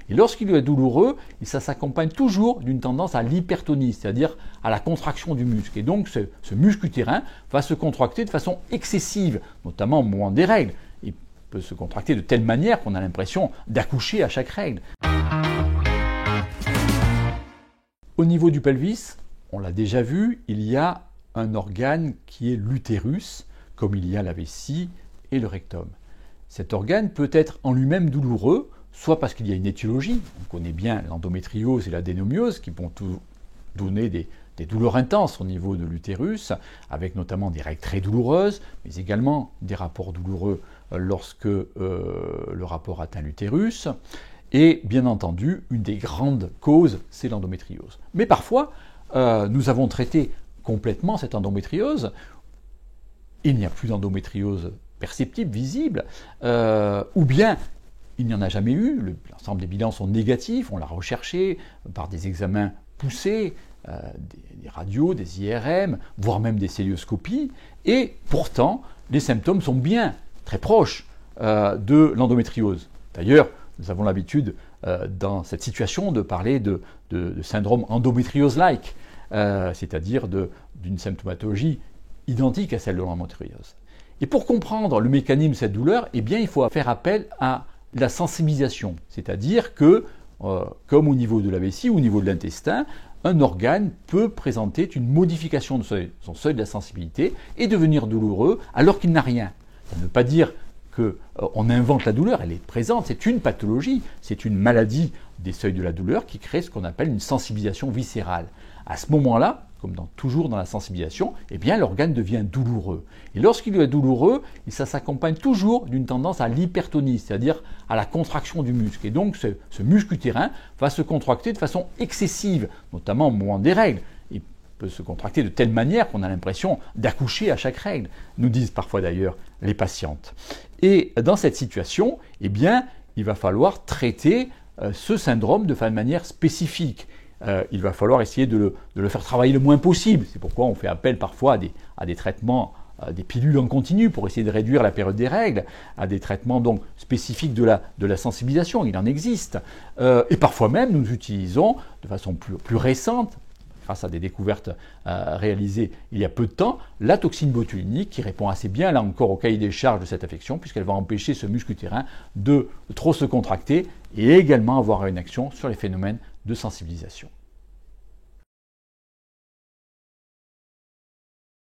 Et lorsqu'il est douloureux, ça s'accompagne toujours d'une tendance à l'hypertonie, c'est-à-dire à la contraction du muscle. Et donc ce muscle utérin va se contracter de façon excessive, notamment au moment des règles. Il peut se contracter de telle manière qu'on a l'impression d'accoucher à chaque règle. Au niveau du pelvis, on l'a déjà vu, il y a un organe qui est l'utérus, comme il y a la vessie et le rectum. Cet organe peut être en lui-même douloureux, soit parce qu'il y a une étiologie, on connaît bien l'endométriose et l'adénomiose qui vont donner des douleurs intenses au niveau de l'utérus, avec notamment des règles très douloureuses, mais également des rapports douloureux lorsque le rapport atteint l'utérus. Et bien entendu, une des grandes causes, c'est l'endométriose. Mais parfois, nous avons traité complètement cette endométriose, il n'y a plus d'endométriose perceptible, visible, ou bien il n'y en a jamais eu, l'ensemble des bilans sont négatifs, on l'a recherché par des examens poussés, des radios, des IRM, voire même des cœlioscopies, et pourtant les symptômes sont bien très proches de l'endométriose. D'ailleurs, nous avons l'habitude dans cette situation de parler de syndrome endométriose-like, c'est-à-dire d'une symptomatologie identique à celle de l'endométriose. Et pour comprendre le mécanisme de cette douleur, eh bien, il faut faire appel à la sensibilisation, c'est-à-dire que, comme au niveau de la vessie ou au niveau de l'intestin, un organe peut présenter une modification de son seuil de la sensibilité et devenir douloureux alors qu'il n'a rien. Ça ne veut pas dire qu'on invente la douleur, elle est présente, c'est une pathologie, c'est une maladie des seuils de la douleur qui crée ce qu'on appelle une sensibilisation viscérale. À ce moment-là, comme toujours dans la sensibilisation, eh bien l'organe devient douloureux. Et lorsqu'il est douloureux, ça s'accompagne toujours d'une tendance à l'hypertonie, c'est-à-dire à la contraction du muscle. Et donc ce muscle utérin va se contracter de façon excessive, notamment au moment des règles. Il peut se contracter de telle manière qu'on a l'impression d'accoucher à chaque règle, nous disent parfois d'ailleurs les patientes. Et dans cette situation, eh bien, il va falloir traiter ce syndrome de manière spécifique. Il va falloir essayer de le faire travailler le moins possible. C'est pourquoi on fait appel parfois à des traitements, des pilules en continu pour essayer de réduire la période des règles, à des traitements donc spécifiques de la sensibilisation, il en existe. Et parfois même, nous utilisons de façon plus récente, grâce à des découvertes réalisées il y a peu de temps, la toxine botulinique qui répond assez bien, là encore, au cahier des charges de cette affection, puisqu'elle va empêcher ce muscle utérin de trop se contracter et également avoir une action sur les phénomènes de sensibilisation.